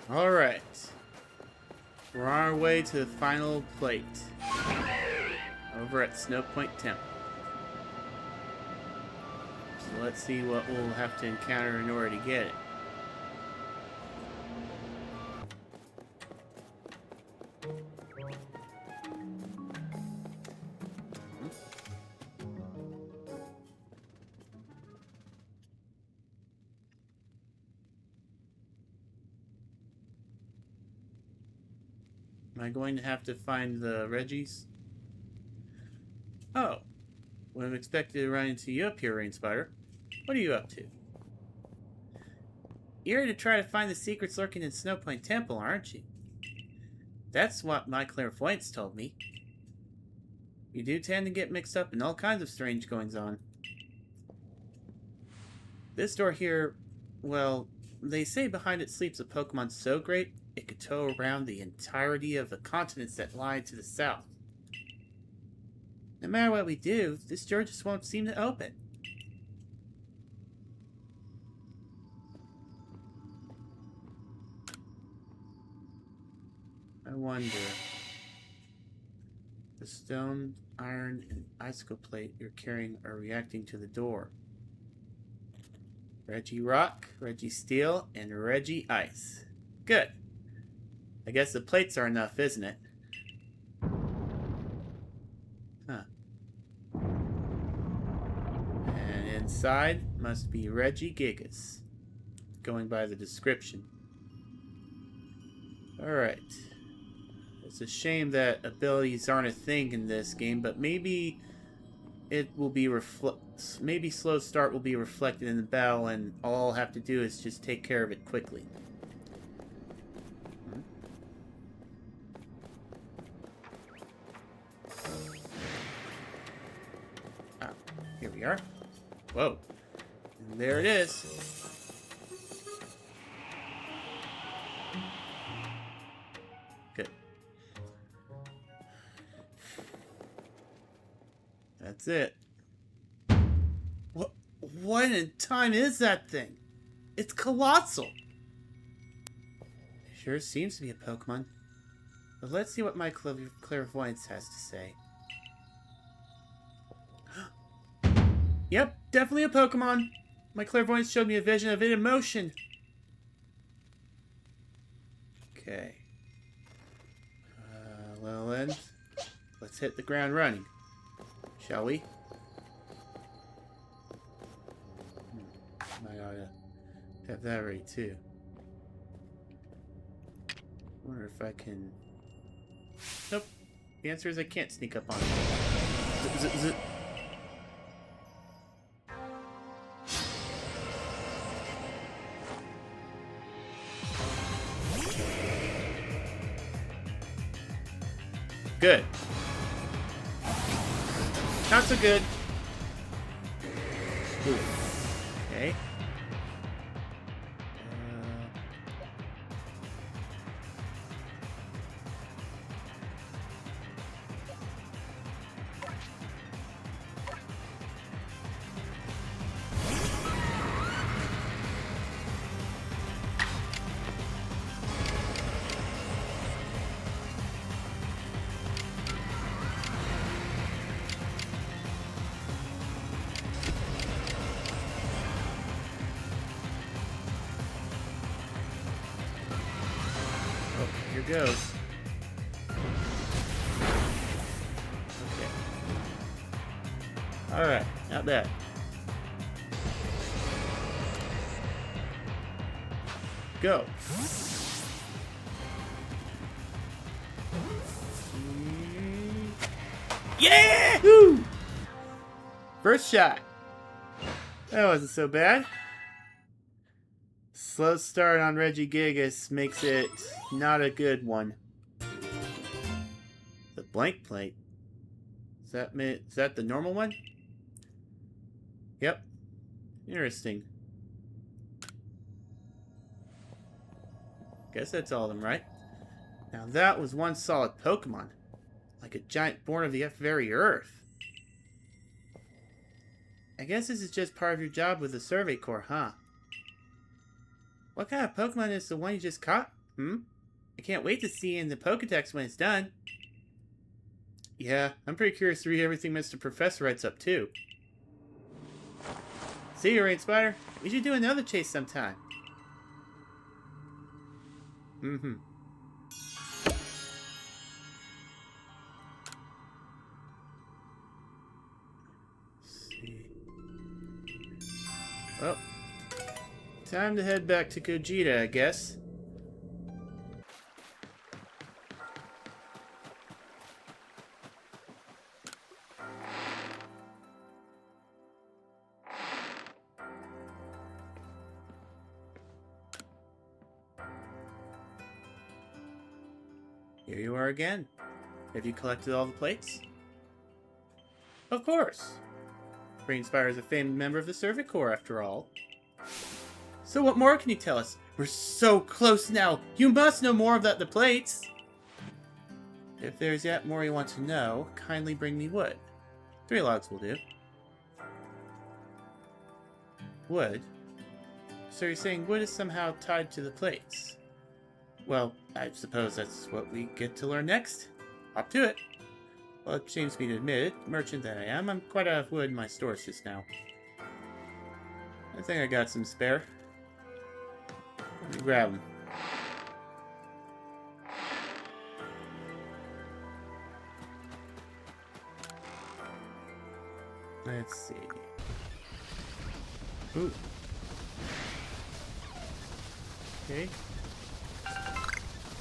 Alright. We're on our way to the final plate. Over at Snow Point Temple. So let's see what we'll have to encounter in order to get it. Am I going to have to find the Reggies? Oh. Would have expected to run into you up here, Rain Spider. What are you up to? You're here to try to find the secrets lurking in Snow Point Temple, aren't you? That's what my clairvoyance told me. You do tend to get mixed up in all kinds of strange goings-on. This door here, well, they say behind it sleeps a Pokemon so great, it could tow around the entirety of the continents that lie to the south. No matter what we do, this door just won't seem to open. I wonder. The stone, iron, and icicle plate you're carrying are reacting to the door. Reggie Rock, Reggie Steel, and Reggie Ice. Good. I guess the plates are enough, isn't it? Huh. And inside must be Reggie Gigas, going by the description. Alright. It's a shame that abilities aren't a thing in this game, but maybe it will be maybe slow start will be reflected in the battle, and all I'll have to do is just take care of it quickly. Ah, here we are. Whoa. And there it is. Good. That's it. What in time is that thing? It's colossal. It sure seems to be a Pokemon. But let's see what my clairvoyance has to say. Yep, definitely a Pokemon. My clairvoyance showed me a vision of it in motion. Okay. Well then, let's hit the ground running. Shall we? I ought to have that ready too. Wonder if I can... Nope. The answer is I can't sneak up on it. Good. Not so good. Ooh. Okay. Here goes. Okay. Alright, not bad. Go. Yeah! Woo! First shot. That wasn't so bad. Slow start on Reggie Gigas makes it not a good one. The blank plate. Is that the normal one? Yep. Interesting. Guess that's all of them, right? Now that was one solid Pokemon. Like a giant born of the very earth. I guess this is just part of your job with the Survey Corps, huh? What kind of Pokemon is the one you just caught? Hmm? I can't wait to see in the Pokedex when it's done. Yeah, I'm pretty curious to read everything Mr. Professor writes up, too. See you, Rain Spider. We should do another chase sometime. Mm-hmm. See. Well, time to head back to Gogeta, I guess. Here you are again. Have you collected all the plates? Of course. Rainspire is a famed member of the Servant Corps, after all. So what more can you tell us? We're so close now. You must know more about the plates. If there's yet more you want to know, kindly bring me wood. 3 logs will do. Wood? So you're saying wood is somehow tied to the plates? Well, I suppose that's what we get to learn next. Hop to it. Well, it shames me to admit it, merchant that I am, I'm quite out of wood in my stores just now. I think I got some spare. Let me grab them. Let's see. Ooh. Okay.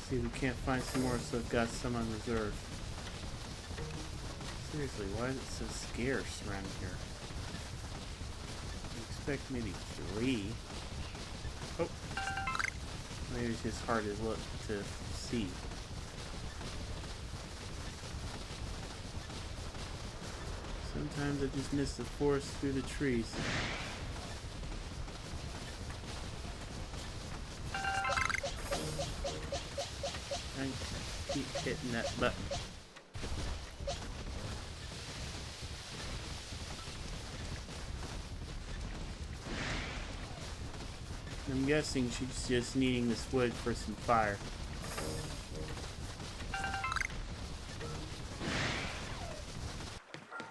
See if we can't find some more, so I've got some on reserve. Seriously, why is it so scarce around here? I expect maybe 3. Oh. Maybe it's just hard to look to see. Sometimes I just miss the forest through the trees. I keep hitting that button. I'm guessing she's just needing this wood for some fire.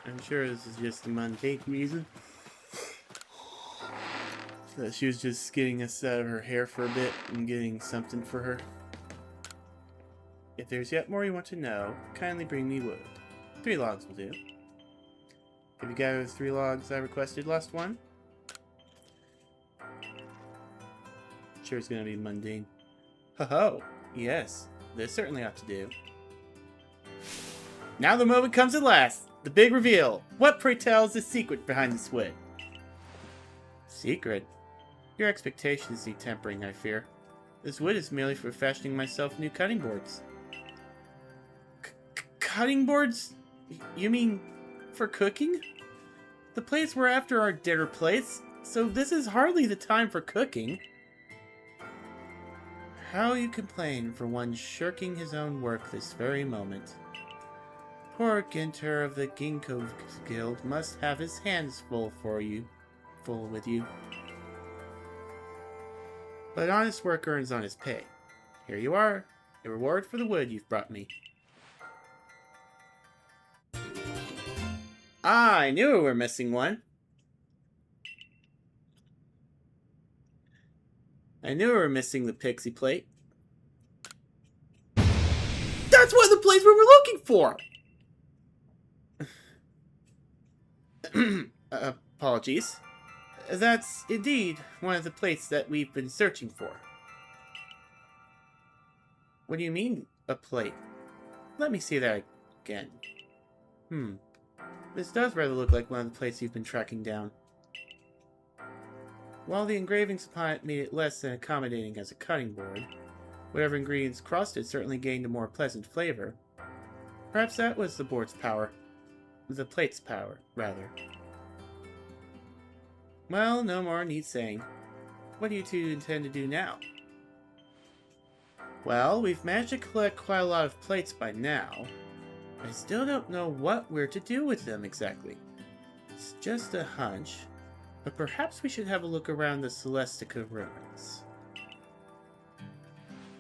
I'm sure this is just a mundane reason. That she was just getting us out of her hair for a bit and getting something for her. If there's yet more you want to know, kindly bring me wood. 3 logs will do. Have you gathered the 3 logs I requested last one? Sure it's gonna be mundane. Ho-ho! Yes, this certainly ought to do. Now the moment comes at last! The big reveal! What, pray tell, is the secret behind this wood? Secret? Your expectations need tempering, I fear. This wood is merely for fashioning myself new cutting boards. Cutting boards? You mean for cooking? The plates we're after are dinner plates, so this is hardly the time for cooking. How you complain for one shirking his own work this very moment. Poor Ginter of the Ginkgo Guild must have his hands full with you. But honest work earns honest pay. Here you are, a reward for the wood you've brought me. Ah, I knew we were missing one. I knew we were missing the pixie plate. That's one of the plates we were looking for! Apologies. That's indeed one of the plates that we've been searching for. What do you mean, a plate? Let me see that again. This does rather look like one of the plates you've been tracking down. While the engravings upon it made it less than accommodating as a cutting board, whatever ingredients crossed it certainly gained a more pleasant flavor. Perhaps that was the board's power. The plate's power, rather. Well, no more need saying. What do you two intend to do now? Well, we've managed to collect quite a lot of plates by now. I still don't know what we're to do with them exactly. It's just a hunch, but perhaps we should have a look around the Celestica ruins.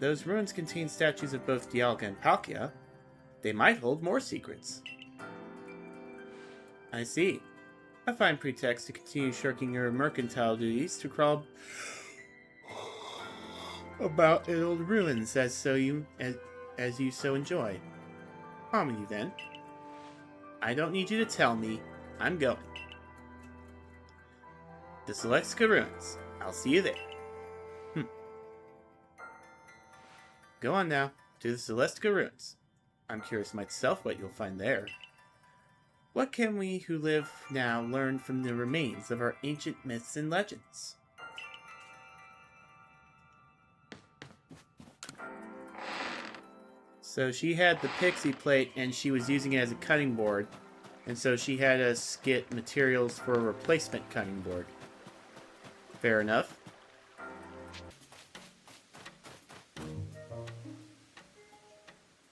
those ruins contain statues of both Dialga and Palkia. They might hold more secrets. I see. A fine pretext to continue shirking your mercantile duties to crawl about in old ruins as you so enjoy. Harmony, then. I don't need you to tell me. I'm going. The Celestica Ruins. I'll see you there. Go on now, to the Celestica Ruins. I'm curious myself what you'll find there. What can we who live now learn from the remains of our ancient myths and legends? So she had the pixie plate and she was using it as a cutting board. And so she had us get materials for a replacement cutting board. Fair enough.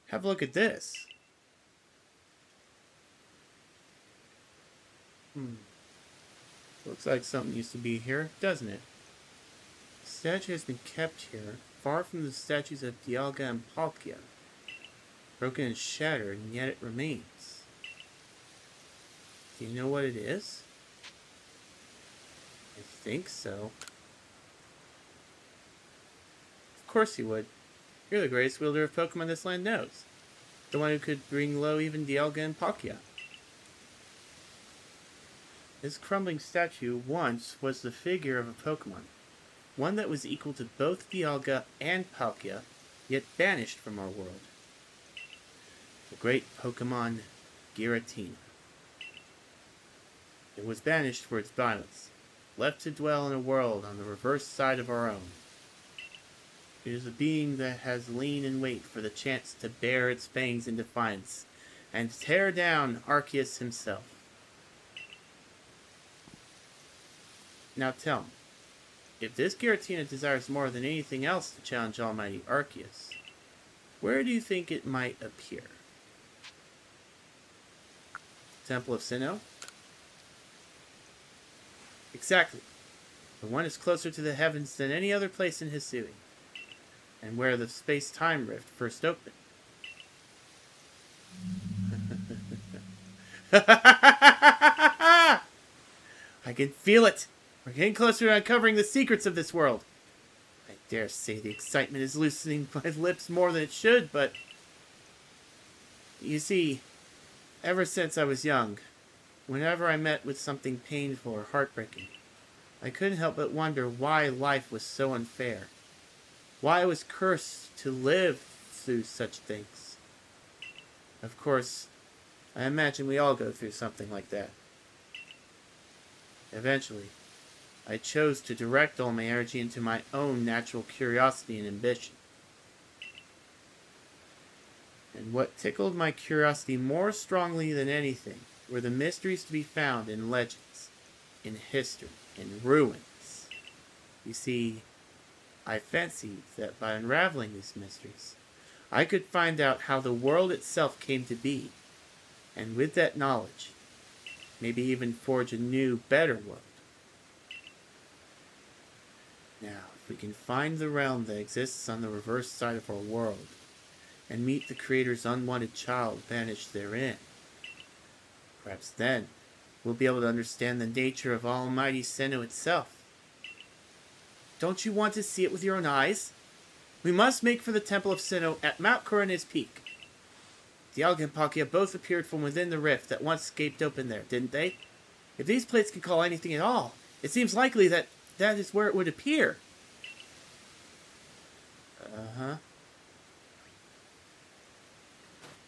Have a look at this. Looks like something used to be here, doesn't it? The statue has been kept here, far from the statues of Dialga and Palkia. Broken and shattered, and yet it remains. Do you know what it is? I think so. Of course you would. You're the greatest wielder of Pokemon this land knows. The one who could bring low even Dialga and Palkia. This crumbling statue once was the figure of a Pokemon. One that was equal to both Dialga and Palkia, yet banished from our world. The great Pokemon Giratina. It was banished for its violence, left to dwell in a world on the reverse side of our own. It is a being that has lain in wait for the chance to bare its fangs in defiance and tear down Arceus himself. Now tell me, if this Giratina desires more than anything else to challenge almighty Arceus, where do you think it might appear? Temple of Sinnoh? Exactly. The one is closer to the heavens than any other place in Hisui, and where the space-time rift first opened. I can feel it! We're getting closer to uncovering the secrets of this world. I dare say the excitement is loosening my lips more than it should, but... You see, ever since I was young, whenever I met with something painful or heartbreaking, I couldn't help but wonder why life was so unfair. Why I was cursed to live through such things. Of course, I imagine we all go through something like that. Eventually, I chose to direct all my energy into my own natural curiosity and ambition. And what tickled my curiosity more strongly than anything were the mysteries to be found in legends, in history, in ruins. You see, I fancied that by unraveling these mysteries, I could find out how the world itself came to be, and with that knowledge, maybe even forge a new, better world. Now, if we can find the realm that exists on the reverse side of our world, and meet the Creator's unwanted child banished therein, perhaps then we'll be able to understand the nature of Almighty Sinnoh itself. Don't you want to see it with your own eyes? We must make for the Temple of Sinnoh at Mount Corona's peak. Dialga and Palkia both appeared from within the rift that once gaped open there, didn't they? If these plates can call anything at all, it seems likely that that is where it would appear. Uh-huh.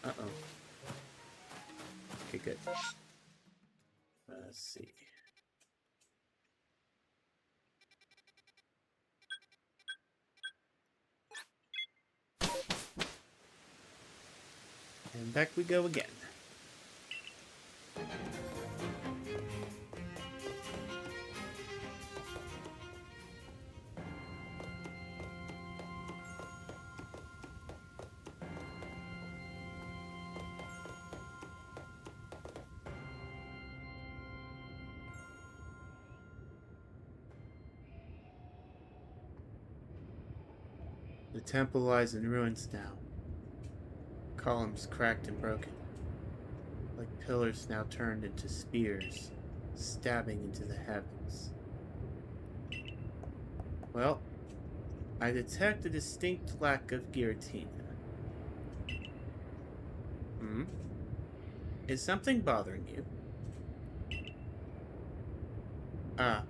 Uh-oh. Okay, good. Let's see. And back we go again. The temple lies in ruins now. Columns cracked and broken, like pillars now turned into spears, stabbing into the heavens. Well, I detect a distinct lack of giratina. Is something bothering you? Ah,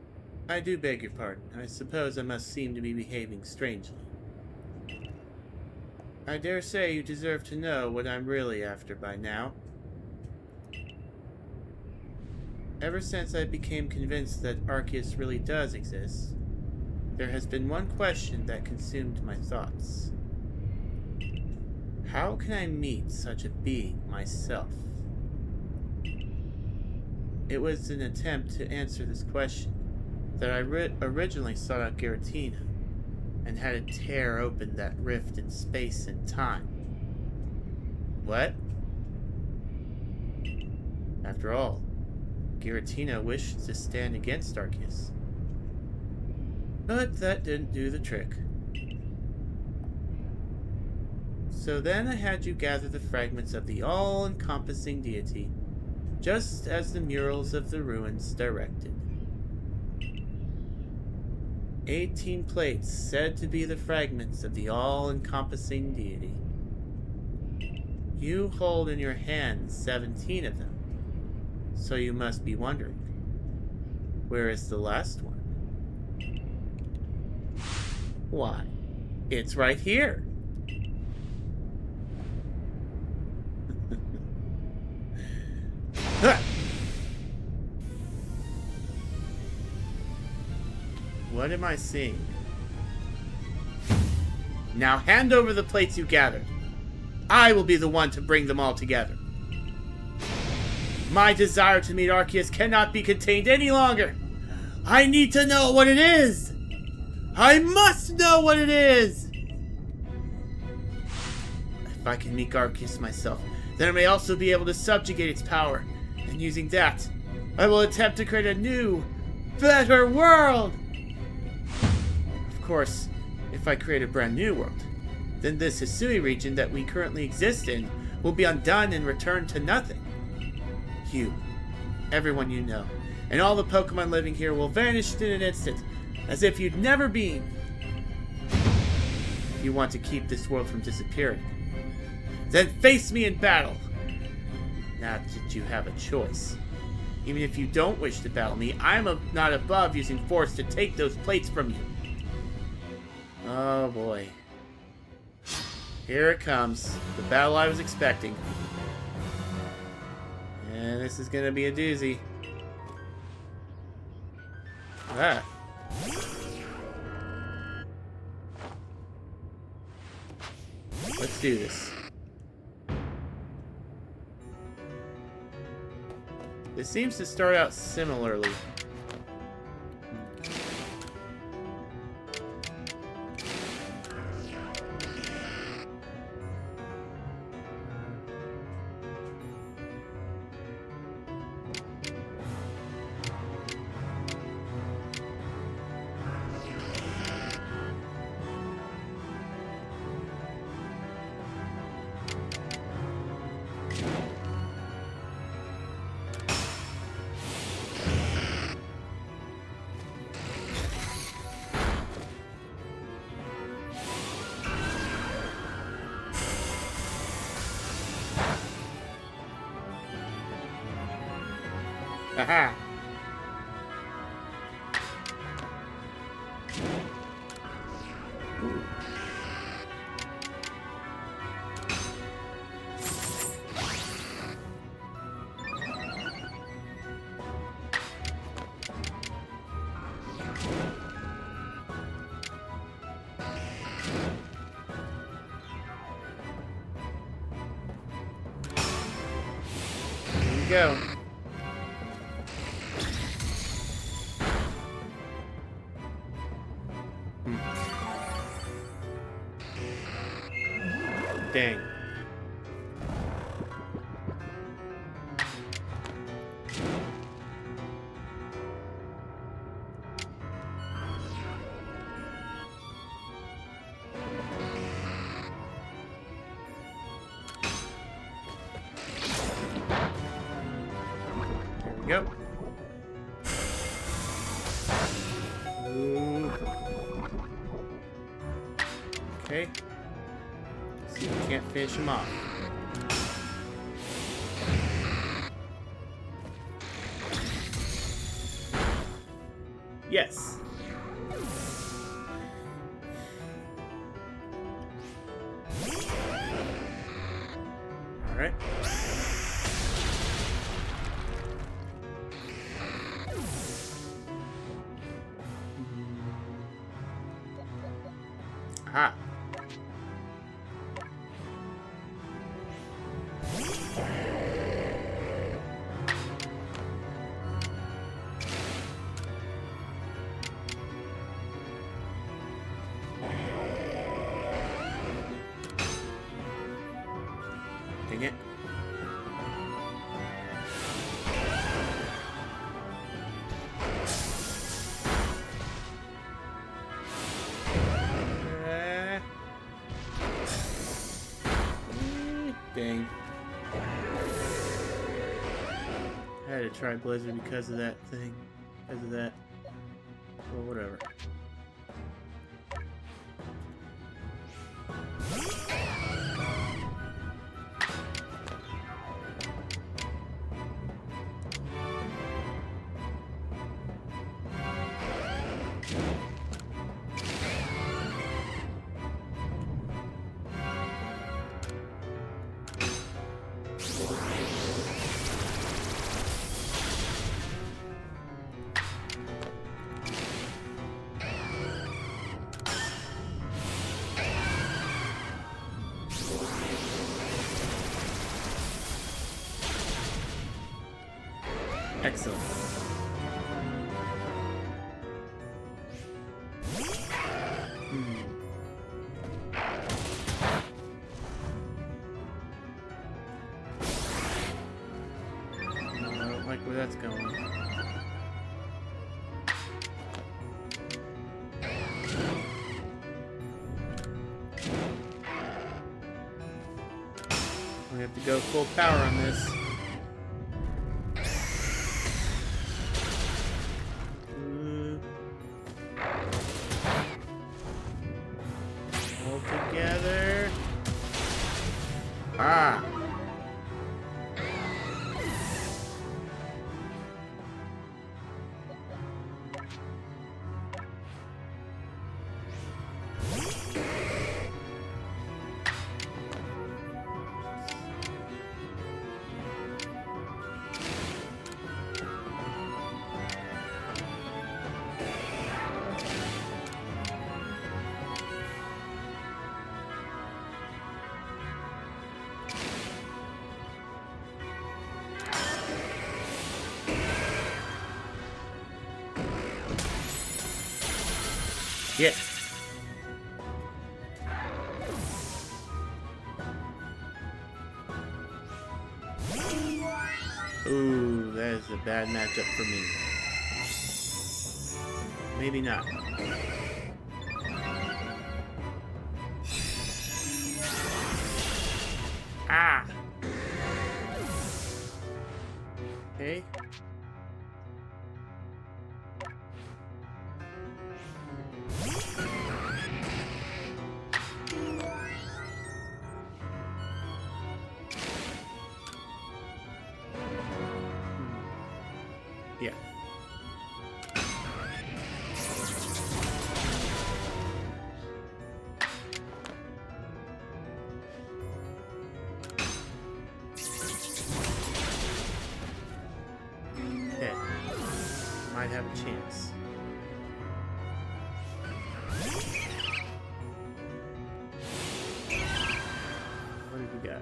I do beg your pardon. I suppose I must seem to be behaving strangely. I dare say you deserve to know what I'm really after by now. Ever since I became convinced that Arceus really does exist, there has been one question that consumed my thoughts. How can I meet such a being myself? It was an attempt to answer this question that I originally sought out Giratina and had to tear open that rift in space and time. What? After all, Giratina wished to stand against Arceus. But that didn't do the trick. So then I had you gather the fragments of the all-encompassing deity, just as the murals of the ruins directed. 18 plates said to be the fragments of the all-encompassing deity. You hold in your hand 17 of them, so you must be wondering, where is the last one? Why, it's right here. What am I seeing? Now hand over the plates you gathered. I will be the one to bring them all together. My desire to meet Arceus cannot be contained any longer. I need to know what it is. I must know what it is. If I can meet Arceus myself, then I may also be able to subjugate its power. And using that, I will attempt to create a new, better world. Of course, if I create a brand new world, then this Hisui region that we currently exist in will be undone and returned to nothing. You, everyone you know, and all the Pokemon living here will vanish in an instant, as if you'd never been. If you want to keep this world from disappearing, then face me in battle. Not that you have a choice. Even if you don't wish to battle me, I'm not above using force to take those plates from you. Oh boy. Here it comes. The battle I was expecting. And this is gonna be a doozy. Ah. Let's do this. This seems to start out similarly. Aha! Here we go. Dang. Go. Ooh. Okay. See if we can't finish him off. Yes. All right. Aha. Dang it. Dang. I had to try Blizzard because of that thing. Because of that. Or whatever. Excellent. I don't like where that's going. We have to go full power on this. All together. Ah. Yes. Ooh, that is a bad matchup for me. Maybe not. Ah. Okay. Yeah. Okay. Might have a chance. What do we got?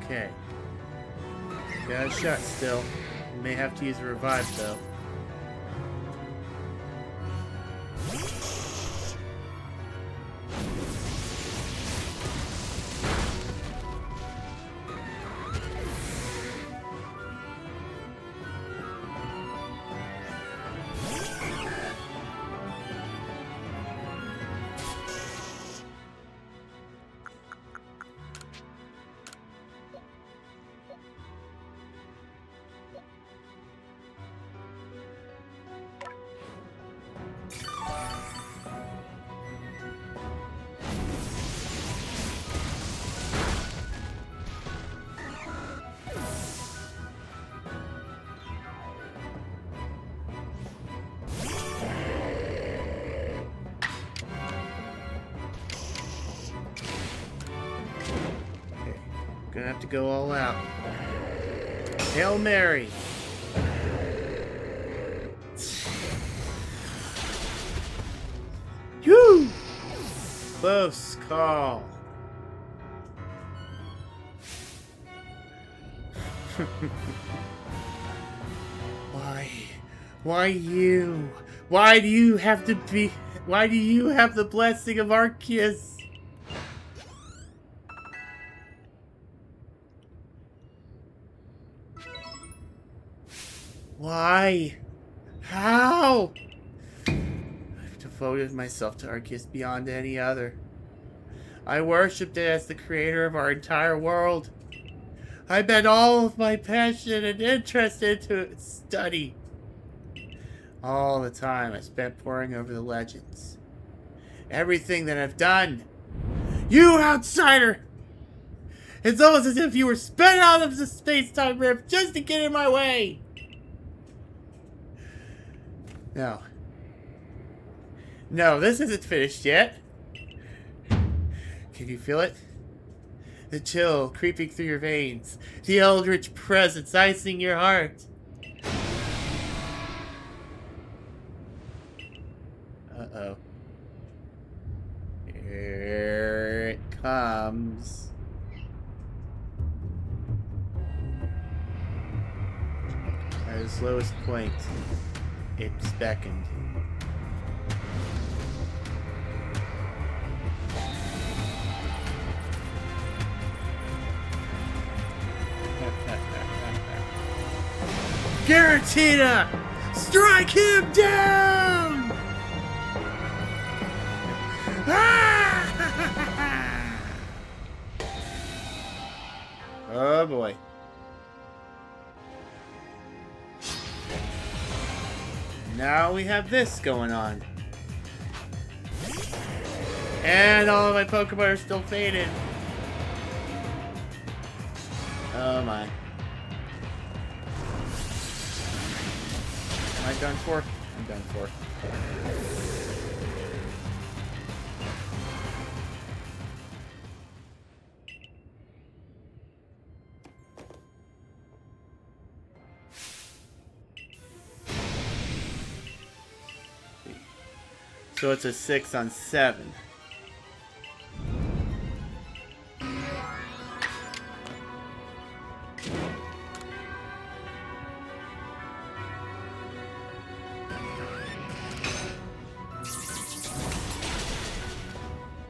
Okay. Got a shot still. We may have to use a revive though. Gonna have to go all out. Hail Mary! Whew! Close call. Why? Why you? Why do you have to be... Why do you have the blessing of Arceus? Why? How? I've devoted myself to Arceus beyond any other. I worshipped it as the creator of our entire world. I bet all of my passion and interest into its study. All the time I spent poring over the legends. Everything that I've done. You outsider! It's almost as if you were sped out of the space-time rift just to get in my way! No. No, this isn't finished yet. Can you feel it? The chill creeping through your veins. The eldritch presence icing your heart. Uh-oh. Here it comes. At its lowest point, it's beckoned. Giratina! Strike him down! Oh boy. Now we have this going on. And all of my Pokemon are still faded. Oh my. Am I done for? I'm done for. So it's a 6 on 7.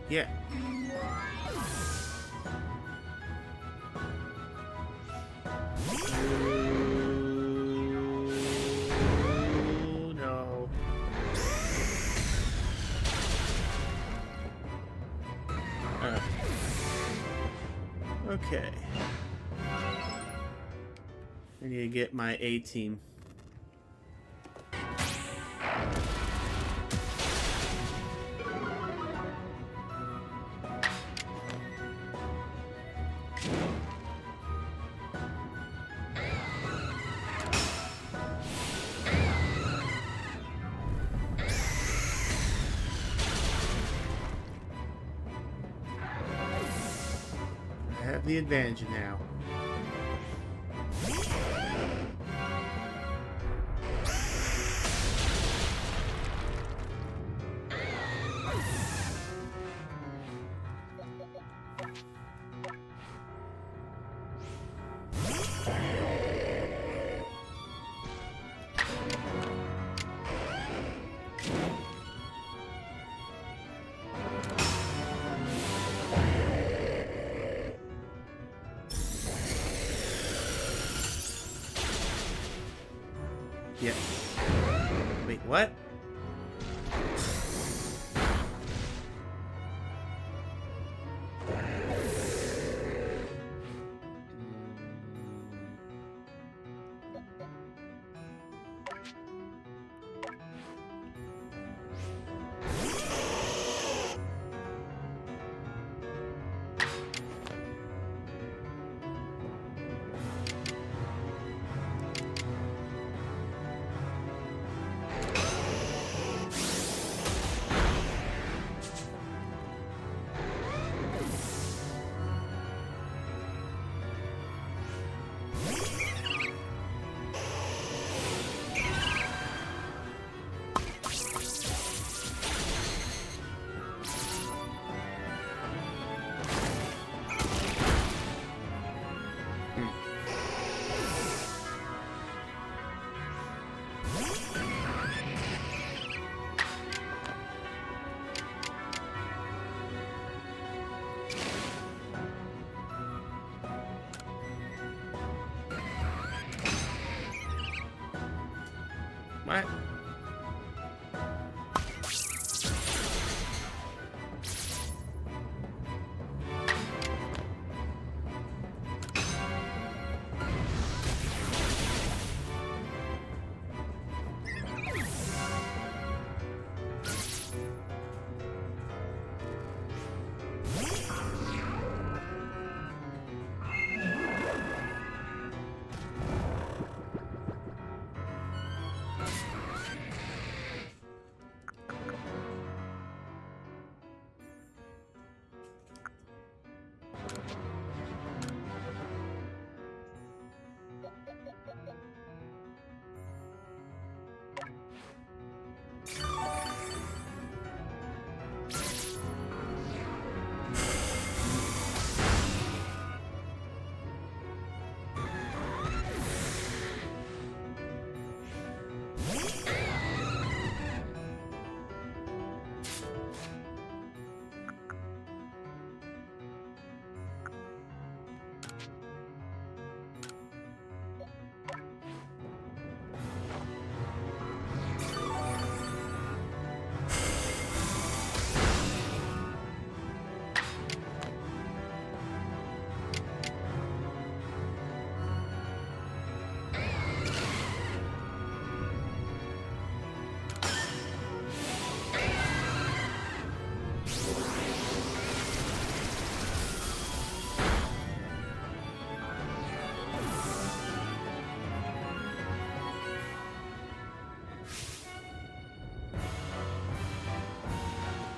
Yeah. Oh, no. Okay. I need to get my A team. I have the advantage now. Yeah. Wait, what?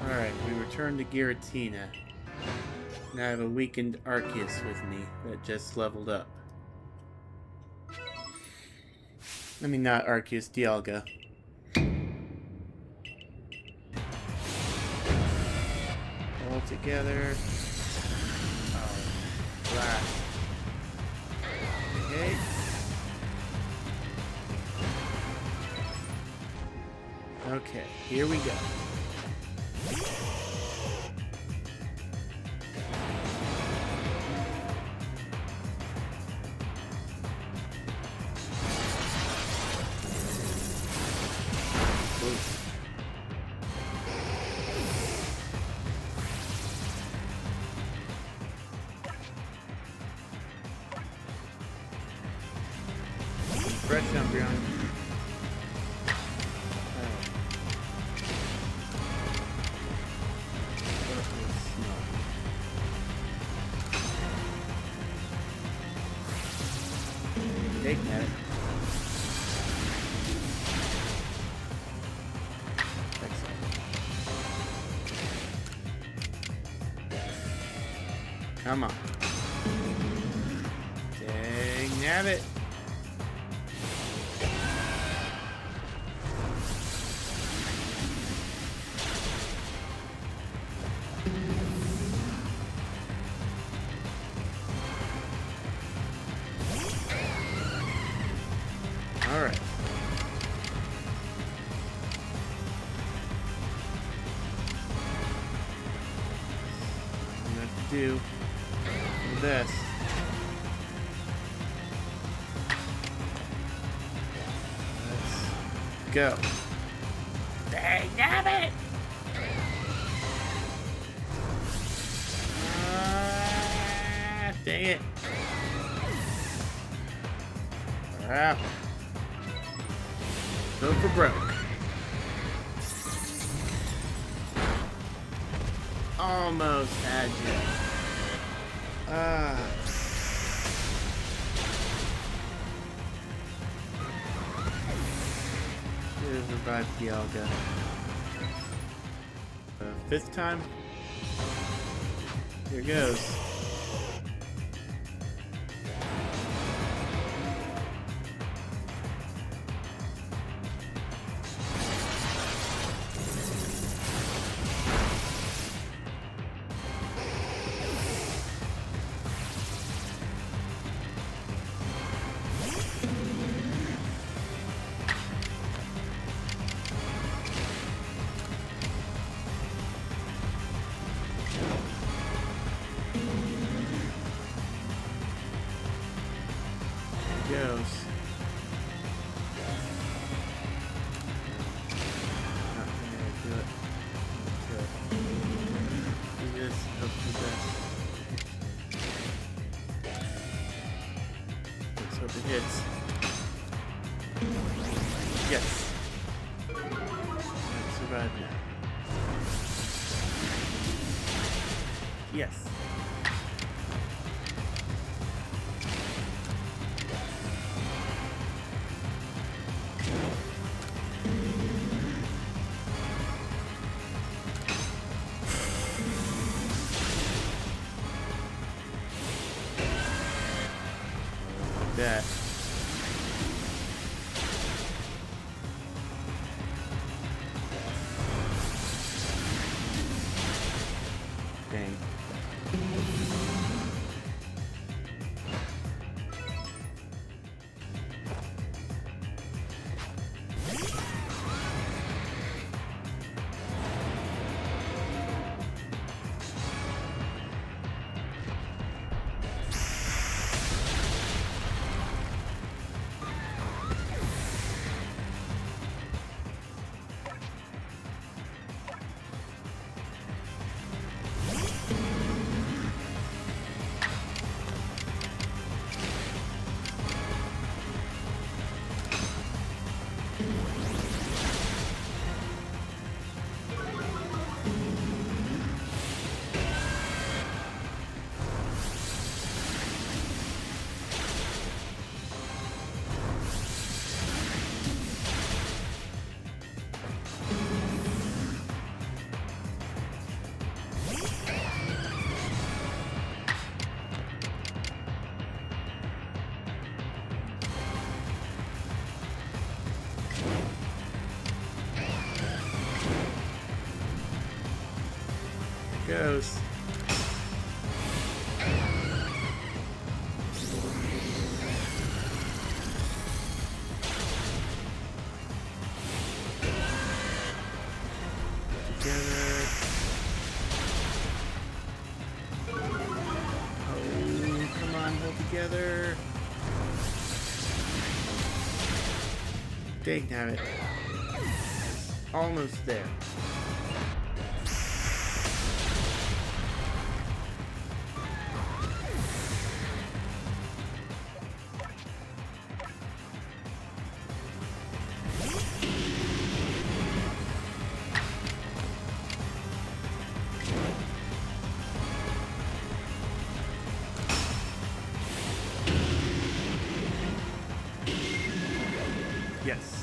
Alright, we return to Giratina. Now I have a weakened Arceus with me that just leveled up. I mean, not Arceus, Dialga. All together. Oh, blast. Okay. Okay, here we go. Fresh Umbreon. Take that. Excellent. Come on. Dang nabbit. Alright. I'm gonna have to do the best. Let's go. Dang nabbit! Dang it. Alright. Go for broke. Almost had you. Should have revived Dialga. Fifth time. Here goes. Goes. Not gonna do it. Do this. Hope for the best. Let's hope it hits. Yes. Survive now. Yes. That. Dang. Goes. Together. Oh, come on, hold together. Dang nabbit. Almost there. Yes.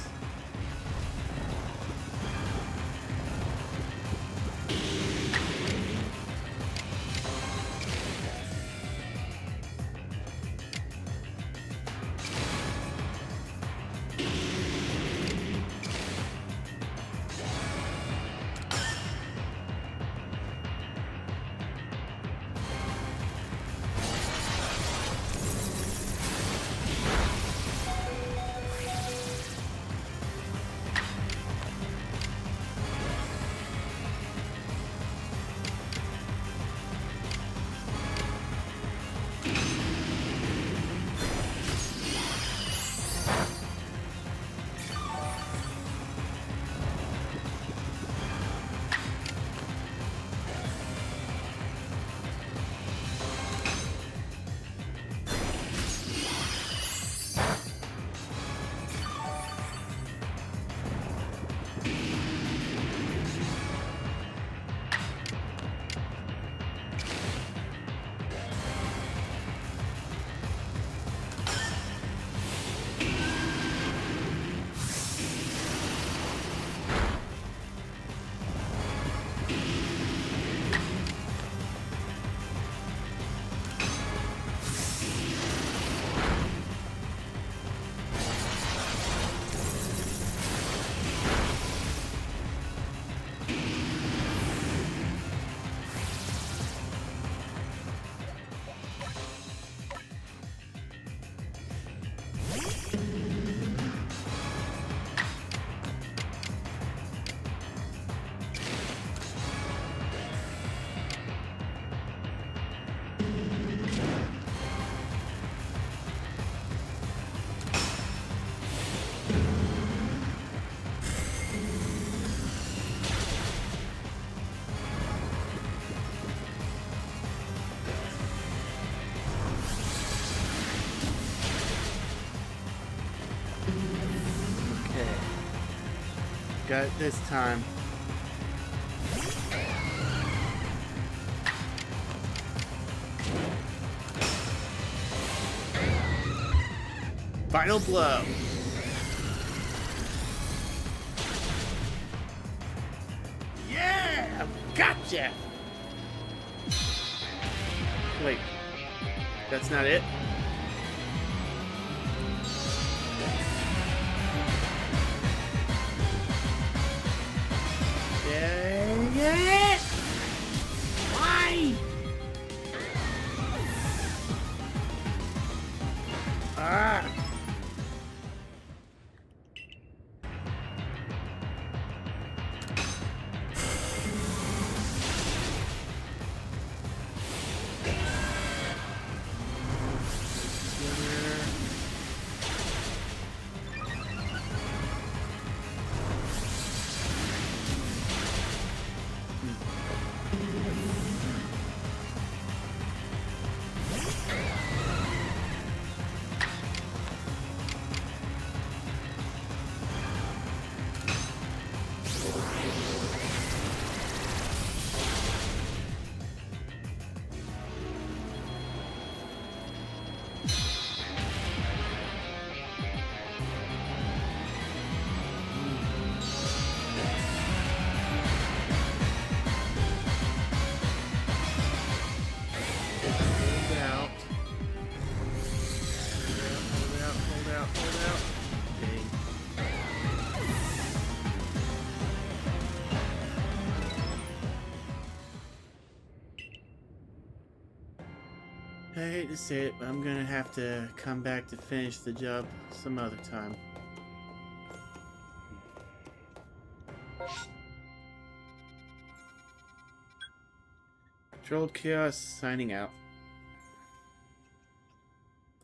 Got it this time. Final blow. Yeah! Gotcha! Wait. That's not it? Yeah. Why? Ah. I hate to say it, but I'm gonna have to come back to finish the job some other time. Controlled Chaos signing out.